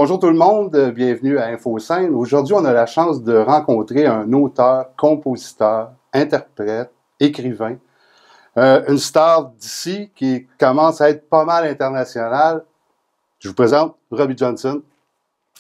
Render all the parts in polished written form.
Bonjour tout le monde, bienvenue à InfoScène. Aujourd'hui, on a la chance de rencontrer un auteur, compositeur, interprète, écrivain, une star d'ici qui commence à être pas mal internationale. Je vous présente Robbie Johnson.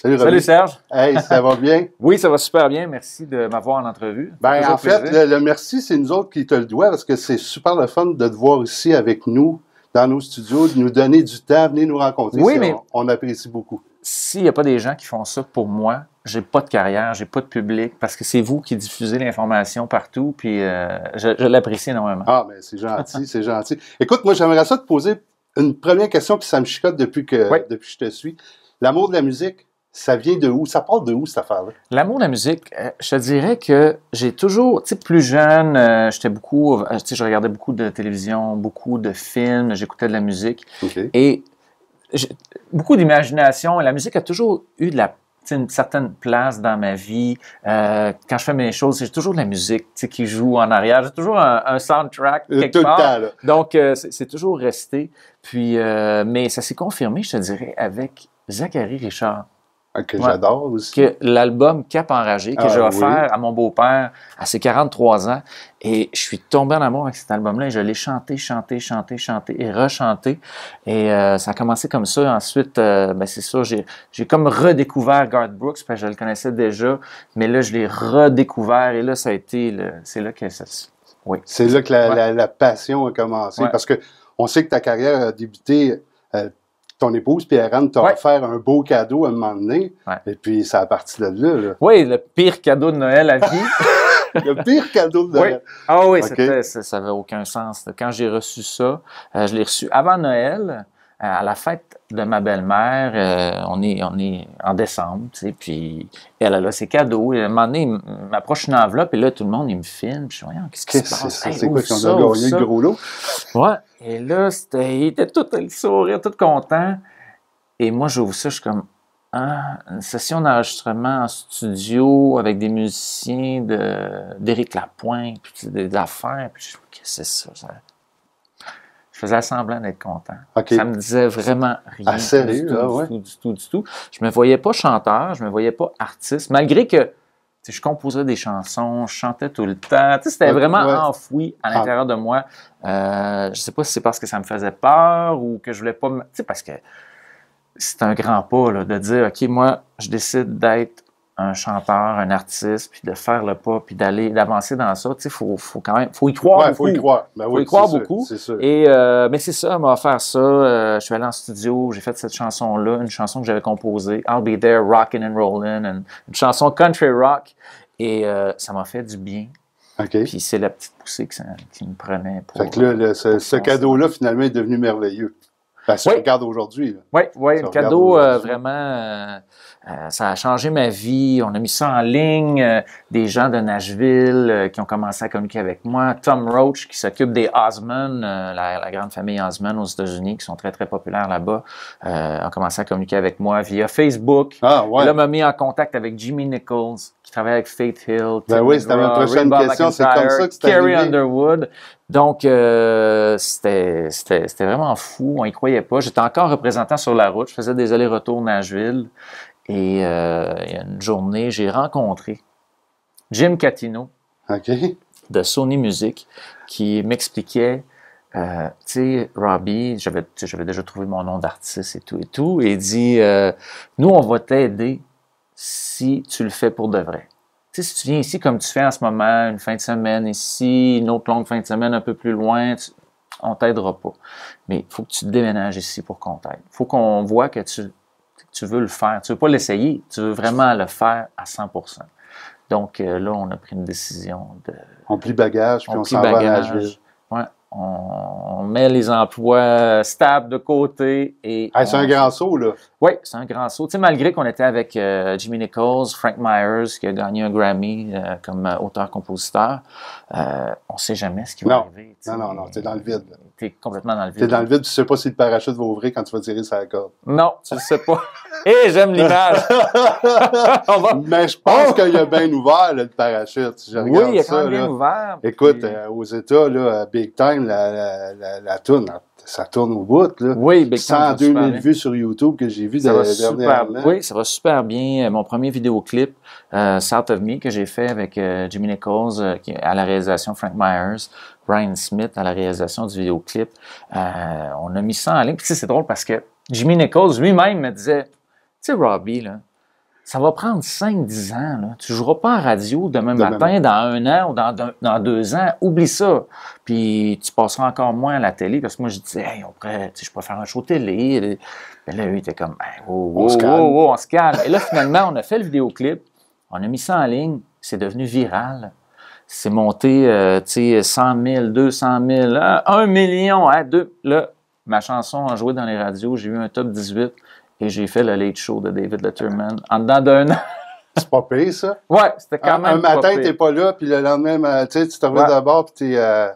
Salut Robbie. Salut Serge. Hey, ça va bien? Oui, ça va super bien. Merci de m'avoir en entrevue. Ben, en fait, le merci, c'est nous autres qui te le doit parce que c'est super le fun de te voir ici avec nous, dans nos studios, de nous donner du temps, venir nous rencontrer. Oui, mais on apprécie beaucoup. S'il n'y a pas des gens qui font ça pour moi, j'ai pas de carrière, j'ai pas de public, parce que c'est vous qui diffusez l'information partout, puis je l'apprécie énormément. Ah, mais c'est gentil, c'est gentil. Écoute, moi, j'aimerais ça te poser une première question, puis ça me chicote depuis que je te suis. L'amour de la musique, ça vient de où? Ça part de où, cette affaire-là? L'amour de la musique, je te dirais que j'ai toujours, tu sais, plus jeune, j'étais beaucoup, tu sais, je regardais beaucoup de télévision, beaucoup de films, j'écoutais de la musique. Okay. Et beaucoup d'imagination. La musique a toujours eu une certaine place dans ma vie. Quand je fais mes choses, j'ai toujours de la musique qui joue en arrière. J'ai toujours un soundtrack quelque part. Tout le temps, là. Donc, c'est toujours resté. Puis, mais ça s'est confirmé, je te dirais, avec Zachary Richard. Que j'adore aussi. Que l'album Cap enragé, que j'ai offert à mon beau-père à ses 43 ans. Et je suis tombé en amour avec cet album-là et je l'ai chanté et rechanté. Et ça a commencé comme ça. Ensuite, c'est ça, j'ai comme redécouvert Garth Brooks, parce que je le connaissais déjà. Mais là, je l'ai redécouvert et là, ça a été, c'est là que ça... Oui. C'est là que la passion a commencé. Parce que on sait que ta carrière a débuté... ton épouse, Pierre-Anne, t'a offert un beau cadeau à un moment donné, et puis ça a parti de là. Oui, le pire cadeau de Noël à vie. Le pire cadeau de Noël. Oui. Ah oui, ça n'avait aucun sens. Quand j'ai reçu ça, je l'ai reçu avant Noël, à la fête de ma belle-mère. On est en décembre, tu sais, puis elle a là ses cadeaux. Et à un moment donné, il m'approche une enveloppe, et là, tout le monde, il me filme. Puis je dis, voyons, qu'est-ce qui se passe? C'est quoi, qu'on a gagné le gros lot? Ouais. Et là, il était tout le sourire, tout content. Et moi, j'ouvre ça, je suis comme, une session d'enregistrement en studio avec des musiciens d'Éric Lapointe, puis des affaires. Puis je dis, qu'est-ce que c'est ça? Je faisais semblant d'être content. Okay. Ça me disait vraiment rien. Ah, sérieux, du tout. Je me voyais pas chanteur, je me voyais pas artiste, malgré que je composais des chansons, je chantais tout le temps. C'était vraiment enfoui à l'intérieur de moi. Je sais pas si c'est parce que ça me faisait peur ou que je voulais pas... parce que c'est un grand pas là, de dire, OK, moi, je décide d'être un chanteur, un artiste, puis de faire le pas, puis d'avancer dans ça. Tu sais, faut quand même... faut y croire beaucoup. Faut y croire. Ben oui, faut y croire beaucoup. C'est sûr. Et, mais c'est ça, elle m'a offert ça. Je suis allé en studio, j'ai fait cette chanson-là, une chanson que j'avais composée, I'll Be There, Rockin' and Rollin', une chanson country rock. Et ça m'a fait du bien. Okay. Puis c'est la petite poussée qui me prenait pour... Fait que là, ce cadeau-là, finalement, est devenu merveilleux. Ça regarde aujourd'hui. Oui, le cadeau, vraiment, ça a changé ma vie. On a mis ça en ligne. Des gens de Nashville qui ont commencé à communiquer avec moi. Tom Roach, qui s'occupe des Osmond, la grande famille Osmond aux États-Unis, qui sont très, très populaires là-bas, a commencé à communiquer avec moi via Facebook. Ah, ouais. Il m'a mis en contact avec Jimmy Nichols, qui travaille avec Faith Hill. Ben oui, c'était ma prochaine question. C'est comme ça que c'était Carrie Underwood. Donc, c'était vraiment fou. On y croyait pas. J'étais encore représentant sur la route. Je faisais des allers-retours Nashville. Et il y a une journée, j'ai rencontré Jim Catino de Sony Music qui m'expliquait, tu sais, Robbie, j'avais déjà trouvé mon nom d'artiste et tout. Et il dit, nous, on va t'aider si tu le fais pour de vrai. Tu sais, si tu viens ici comme tu fais en ce moment, une fin de semaine ici, une autre longue fin de semaine un peu plus loin, on t'aidera pas. Mais il faut que tu déménages ici pour qu'on t'aide. Il faut qu'on voit que tu veux le faire. Tu veux pas l'essayer, tu veux vraiment le faire à 100%. Donc là, on a pris une décision de... On plie bagage, puis on s'en va à Nashville. Ouais. On met les emplois stables de côté et... c'est un grand saut, là. Oui, c'est un grand saut. Tu sais, malgré qu'on était avec Jimmy Nichols, Frank Myers, qui a gagné un Grammy comme auteur-compositeur, on ne sait jamais ce qui va arriver. Non, t'es dans le vide. T'es complètement dans le vide. T'es dans le vide, tu sais pas si le parachute va ouvrir quand tu vas tirer sur la corde. Non, tu le sais pas. Et j'aime l'image. Mais je pense qu'il y a bien ouvert, là, le parachute. Si je regarde il y a ça, quand même bien ouvert. Écoute, aux États, là, Big Time, la toune, ça tourne au bout, là. Oui, Big Time, 102 000 vues sur YouTube que j'ai vu dernièrement. Oui, ça va super bien. Mon premier vidéoclip, South of Me, que j'ai fait avec Jimmy Nichols, qui à la réalisation, Frank Myers, Brian Smith à la réalisation du vidéoclip. On a mis ça en ligne. Puis c'est drôle parce que Jimmy Nichols lui-même me disait, tu sais, Robbie, là, ça va prendre 5-10 ans. Là. Tu ne joueras pas en radio demain matin, dans 1 an ou dans 2 ans. Oublie ça. Puis tu passeras encore moins à la télé. Parce que moi, je disais, hey, je peux faire un show télé. Mais là, lui, il était comme, hey, on se calme. Et là, finalement, on a fait le vidéoclip. On a mis ça en ligne. C'est devenu viral. C'est monté, 100 000, 200 000, 1 million, 2. Là, ma chanson a joué dans les radios. J'ai eu un top 18. Et j'ai fait le Late Show de David Letterman en dedans d'1 an. C'est pas pire, ça? Ouais, c'était quand même. Un matin, t'es pas là, puis le lendemain, tu te reviens d'abord, puis t'es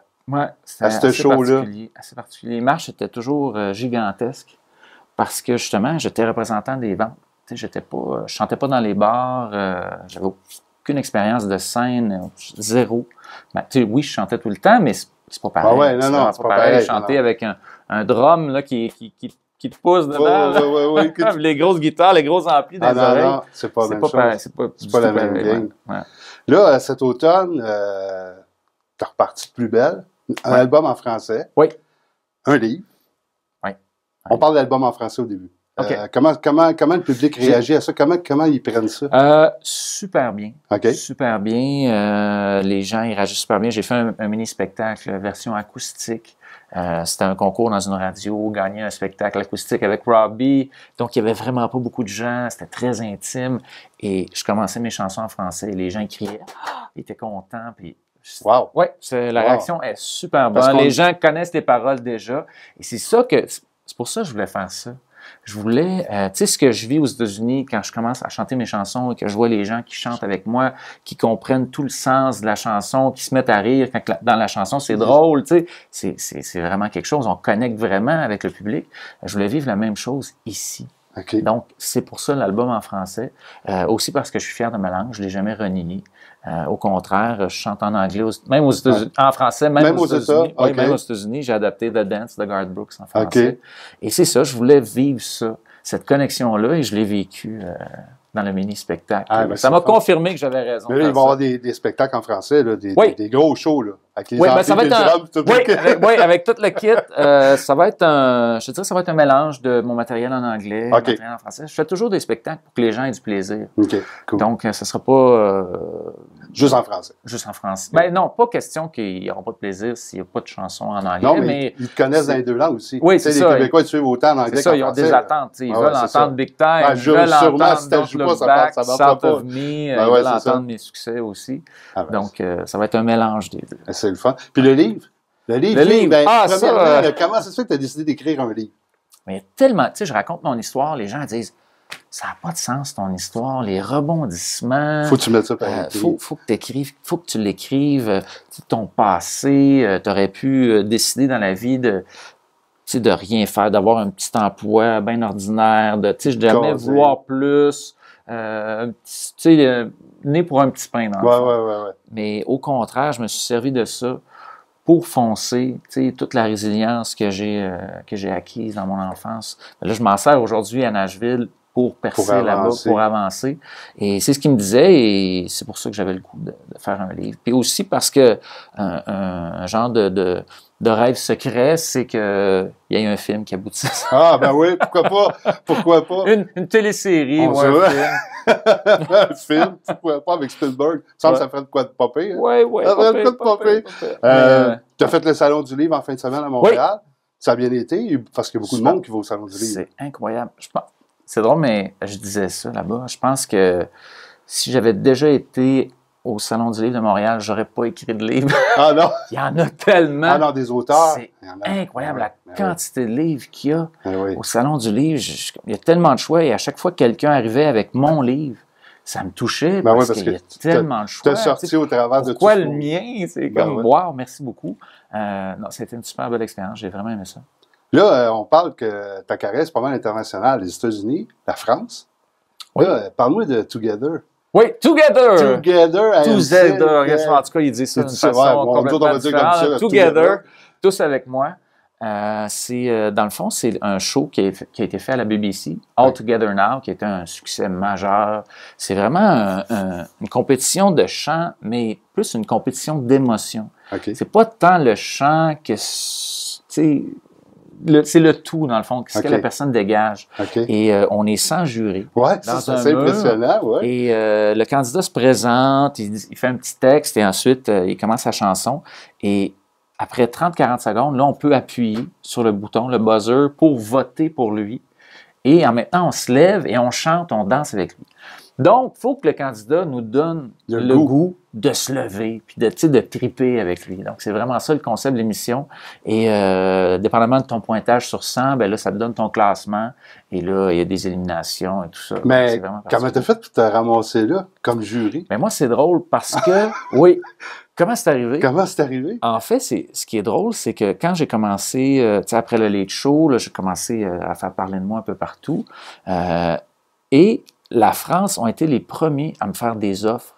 c'était à ce show-là. Assez particulier. Les marches étaient toujours gigantesques parce que, justement, j'étais représentant des ventes. Je chantais pas dans les bars, j'avais aucune expérience de scène, zéro. Oui, je chantais tout le temps, mais c'est pas pareil. Ah ouais, non, c'est pas pareil. Chanter avec un drum là, qui te pousse dedans. Ouais, les grosses guitares, les gros amplis des oreilles. Non, c'est pas la même chose. C'est pas la même game. Là, cet automne, t'as reparti de plus belle. Un album en français. Oui. Un livre. Oui. On parle d'album en français au début. Okay. Comment le public réagit à ça? Comment ils prennent ça? Super bien. Okay. Super bien. Les gens, ils réagissent super bien. J'ai fait un mini-spectacle, version acoustique. C'était un concours dans une radio, gagner un spectacle acoustique avec Robbie. Donc, il n'y avait vraiment pas beaucoup de gens. C'était très intime. Et je commençais mes chansons en français. Et les gens criaient. Ils étaient contents. Puis, wow! Oui, la réaction est super bonne. Les gens connaissent les paroles déjà. Et c'est pour ça que je voulais faire ça. Je voulais, tu sais, ce que je vis aux États-Unis quand je commence à chanter mes chansons et que je vois les gens qui chantent avec moi, qui comprennent tout le sens de la chanson, qui se mettent à rire quand dans la chanson, c'est drôle, tu sais, c'est vraiment quelque chose, on connecte vraiment avec le public. Je voulais vivre la même chose ici. Okay. Donc, c'est pour ça l'album en français. Aussi parce que je suis fier de ma langue, je ne l'ai jamais renié. Au contraire, je chante en anglais, même aux États-Unis, en français, même aux États-Unis. Okay. Oui, même aux États-Unis, j'ai adapté The Dance de Garth Brooks en français. Okay. Et c'est ça, je voulais vivre ça, cette connexion-là, et je l'ai vécu dans le mini-spectacle. Ça m'a confirmé que j'avais raison. Mais là, il va y avoir des spectacles en français, là, des gros shows, là. Avec les ça va être avec tout le kit. Ça va être je dirais que ça va être un mélange de mon matériel en anglais, mon matériel en français. Je fais toujours des spectacles pour que les gens aient du plaisir. OK, cool. Donc, ça ne sera pas... juste en français. Juste en français. Ben non, pas question qu'ils n'auront pas de plaisir s'il n'y a pas de chansons en anglais. Non, mais ils te connaissent dans les deux langues aussi. Oui, c'est ça. Les Québécois, ils suivent autant en anglais qu'en français. Ils ont des attentes. Ils veulent entendre Big Time, ils veulent entendre Don't Look Back, South of Me, ils veulent entendre mes succès aussi. Donc, ça va être un mélange des deux. C'est le fun. Puis le livre? Le livre, premièrement, comment ça se fait que tu as décidé d'écrire un livre? Mais il y a tellement, tu sais, je raconte mon histoire, les gens disent, ça n'a pas de sens ton histoire, les rebondissements. Faut que tu mettes ça par écrit. Faut que tu l'écrives, ton passé, tu aurais pu décider dans la vie de rien faire, d'avoir un petit emploi bien ordinaire, de jamais vouloir plus. Né pour un petit pain dans le fond. Ouais. Mais au contraire, je me suis servi de ça pour foncer, toute la résilience que j'ai acquise dans mon enfance. Là, je m'en sers aujourd'hui à Nashville pour percer là-bas, pour avancer. Et c'est ce qu'il me disait, et c'est pour ça que j'avais le goût de faire un livre. Puis aussi parce que un genre de rêve secret, c'est qu'il y ait un film qui aboutisse. Ah, ben oui, pourquoi pas? Une télésérie ou un film. Un film, pourquoi pas, avec Spielberg. Ça ferait de quoi de popper. Oui. Ça ferait de quoi de popper. Tu as fait le Salon du Livre en fin de semaine à Montréal. Oui. Ça a bien été, parce qu'il y a beaucoup de monde qui va au Salon du Livre. C'est incroyable. C'est drôle, mais je disais ça là-bas. Je pense que si j'avais déjà été au Salon du Livre de Montréal, j'aurais pas écrit de livre. Ah non? Il y en a tellement. Ah non, des auteurs. C'est incroyable la quantité de livres qu'il y a au Salon du Livre. Il y a tellement de choix, et à chaque fois que quelqu'un arrivait avec mon livre, ça me touchait parce qu'il y a tellement de choix. Tu as sorti au travers de tout ça. Pourquoi le mien? C'est comme, wow, merci beaucoup. Non, c'était une super belle expérience. J'ai vraiment aimé ça. Là, on parle que ta carrière, c'est pas mal international. Les États-Unis, la France. Oui. Là, parle-moi de Together. Oui, Together! Together. En tout cas, il dit ça d'une façon complètement différente. Together, tous avec moi. Dans le fond, c'est un show qui a été fait à la BBC, All Together Now, qui était un succès majeur. C'est vraiment une compétition de chant, mais plus une compétition d'émotion. Okay. C'est pas tant le chant que, c'est le tout, dans le fond, ce que la personne dégage. Et on est sans jury. Ouais, c'est impressionnant. Ouais. Et le candidat se présente, il fait un petit texte et ensuite, il commence sa chanson. Et après 30-40 secondes, là, on peut appuyer sur le bouton, le buzzer, pour voter pour lui. Et en même temps, on se lève et on chante, on danse avec lui. Donc, il faut que le candidat nous donne le goût de se lever puis de triper avec lui. Donc, c'est vraiment ça le concept de l'émission. Et dépendamment de ton pointage sur 100, ben là, ça te donne ton classement. Et là, il y a des éliminations et tout ça. Mais comment t'as fait pour te ramasser là, comme jury? Ben moi, c'est drôle parce que, oui, comment c'est arrivé? Comment c'est arrivé? En fait, ce qui est drôle, c'est que quand j'ai commencé, après le Late Show, là, j'ai commencé à faire parler de moi un peu partout. Et la France ont été les premiers à me faire des offres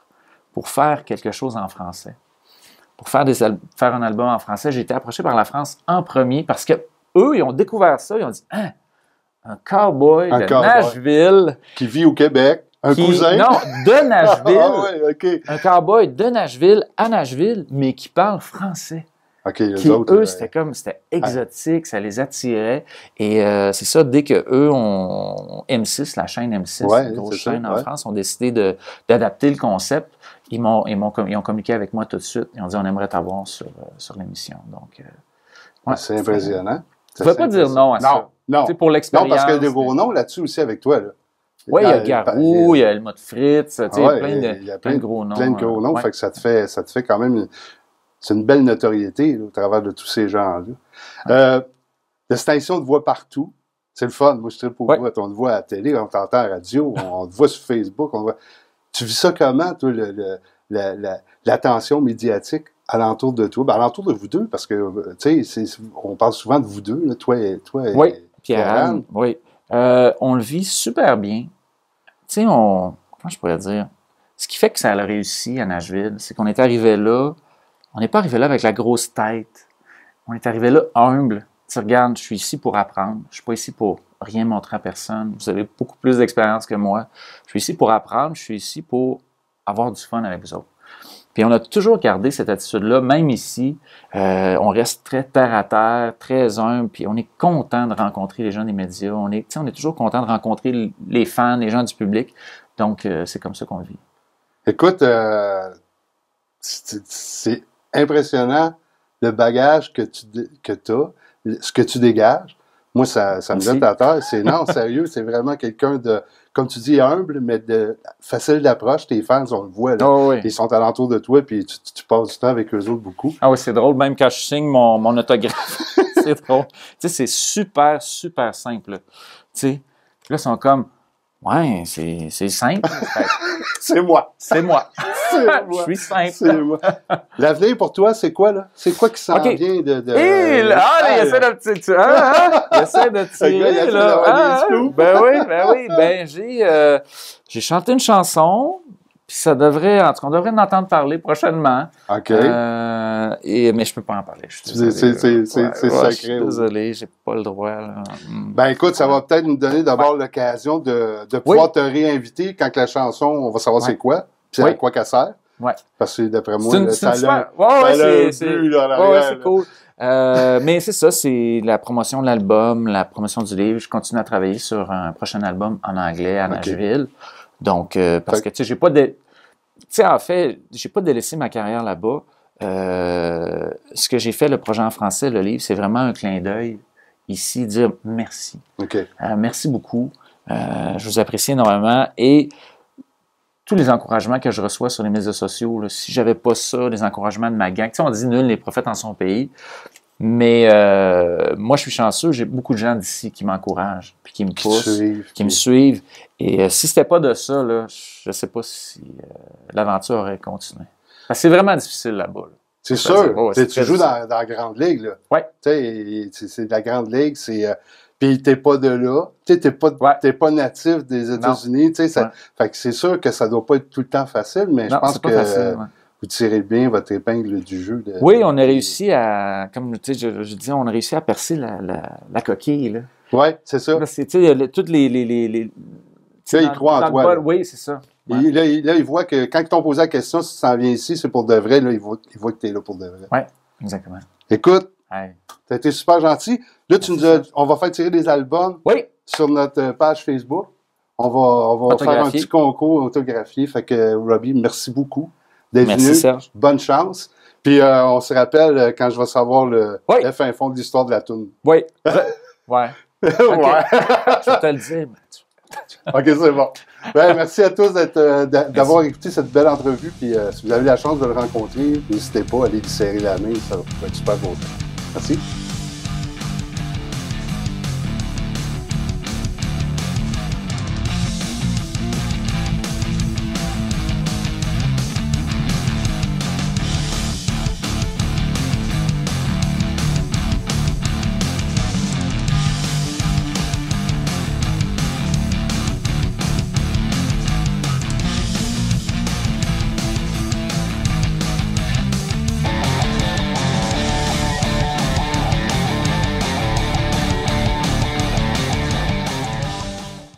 pour faire quelque chose en français. Pour faire un album en français, j'ai été approché par la France en premier parce que eux, ils ont découvert ça, ils ont dit « Hein, un cowboy de Nashville... » Qui vit au Québec. Un cousin? Non, de Nashville. Ah ouais, okay. Un cowboy de Nashville à Nashville, mais qui parle français. OK, les autres, eux, c'était exotique, ça les attirait. Et c'est ça, dès que eux ont M6, la chaîne M6, une grosse chaîne en France, ont décidé d'adapter le concept, ils ont communiqué avec moi tout de suite. Ils ont dit, on aimerait t'avoir sur l'émission. Donc, c'est impressionnant. Tu ne peux pas dire non à ça. Non, pour l'expérience. Non, parce qu'il y a des gros noms là-dessus aussi avec toi. Là. Oui, il y a Garou, il y a le mode Fritz, plein de gros noms. Plein de gros noms, fait que ça te fait quand même... C'est une belle notoriété là, au travers de tous ces gens-là. Distinction de voix partout. C'est le fun. Moi, je tripe aux voix. On te voit à la télé, on t'entend à la radio, on te voit sur Facebook. Tu vis ça comment, toi, l'attention médiatique alentour de toi? Ben, alentour de vous deux, parce que, tu sais, on parle souvent de vous deux, là, toi et Pierre-Anne. Oui. On le vit super bien. Tu sais, comment je pourrais dire? Ce qui fait que ça a réussi à Nashville, c'est qu'on est arrivé là. On n'est pas arrivé là avec la grosse tête. On est arrivé là humble. Tu regardes, je suis ici pour apprendre. Je ne suis pas ici pour rien montrer à personne. Vous avez beaucoup plus d'expérience que moi. Je suis ici pour apprendre. Je suis ici pour avoir du fun avec vous autres. Puis on a toujours gardé cette attitude-là, même ici. On reste très terre à terre, très humble. Puis on est content de rencontrer les gens des médias. On est toujours content de rencontrer les fans, les gens du public. Donc, c'est comme ça qu'on le vit. Écoute, c'est impressionnant le bagage que tu as, ce que tu dégages. Moi, ça me jette à terre. Non, sérieux, c'est vraiment quelqu'un de, comme tu dis, humble, mais facile d'approche. Tes fans, on le voit, là. Oh oui. Ils sont alentour de toi, puis tu passes du temps avec eux autres beaucoup. Ah oui, c'est drôle, même quand je signe mon autographe. C'est drôle. Tu sais, c'est super, super simple. Tu sais, là, ils sont comme, ouais, c'est simple. C'est moi. C'est moi. Je suis simple. C'est moi. L'avenir pour toi, c'est quoi, là? C'est quoi qui s'en vient de... il essaie de il essaie de tirer, là. Ben oui. Ben, j'ai chanté une chanson, puis ça devrait... En tout cas, on devrait en entendre parler prochainement. OK. Mais je peux pas en parler. C'est sacré. Je suis désolé, j'ai pas le droit, là. Ben écoute, ça va peut-être nous donner d'abord l'occasion de pouvoir te réinviter quand la chanson, on va savoir c'est quoi. Puis à quoi qu'elle sert. Ouais. Parce que d'après moi, c'est cool. Mais c'est ça, c'est la promotion de l'album, la promotion du livre. Je continue à travailler sur un prochain album en anglais à Nashville. Donc, parce que, tu sais, j'ai pas délaissé ma carrière là-bas. Ce que j'ai fait, le projet en français, le livre, c'est vraiment un clin d'œil ici, dire merci. Merci beaucoup. Je vous apprécie énormément. Et tous les encouragements que je reçois sur les médias sociaux, là, si j'avais pas ça, les encouragements de ma gang, tu sais, on dit nul les prophètes en son pays, mais moi, je suis chanceux, j'ai beaucoup de gens d'ici qui m'encouragent, puis qui me poussent, qui me suivent. Et si c'était pas de ça, là, je sais pas si l'aventure aurait continué. Parce que c'est vraiment difficile là-bas. Là. C'est sûr. Tu joues dans la grande ligue, là. Oui. Tu sais, c'est de la grande ligue, c'est... Puis t'es pas de là, tu sais, t'es pas natif des États-Unis, tu sais, fait que c'est sûr que ça doit pas être tout le temps facile, mais je pense que... Facile, vous tirez bien votre épingle du jeu. Oui, on a réussi à, comme tu sais, je disais, on a réussi à percer la coquille. Là. Oui, c'est ça. Là, c'est, tu sais, toutes les Là, il croit en toi. Oui, c'est ça. Ouais. Et là, il voit que quand ils t'ont posé la question, si tu s'en viens ici, c'est pour de vrai, là, il voit que tu es là pour de vrai. Oui, exactement. Écoute, Ouais. tu as été super gentil. Là, on va faire tirer des albums sur notre page Facebook. On va faire un petit concours autographié. Fait que, Robbie, merci beaucoup d'être venu. Merci, Serge. Bonne chance. Puis, on se rappelle quand je vais savoir le fin fond de l'histoire de la toune. Oui. Ouais. Okay. Ouais. Je vais te le dire, Mathieu. OK, c'est bon. Ben, merci à tous d'avoir écouté cette belle entrevue. Puis, si vous avez la chance de le rencontrer, n'hésitez pas à aller lui serrer la main. Ça va être super content. Merci.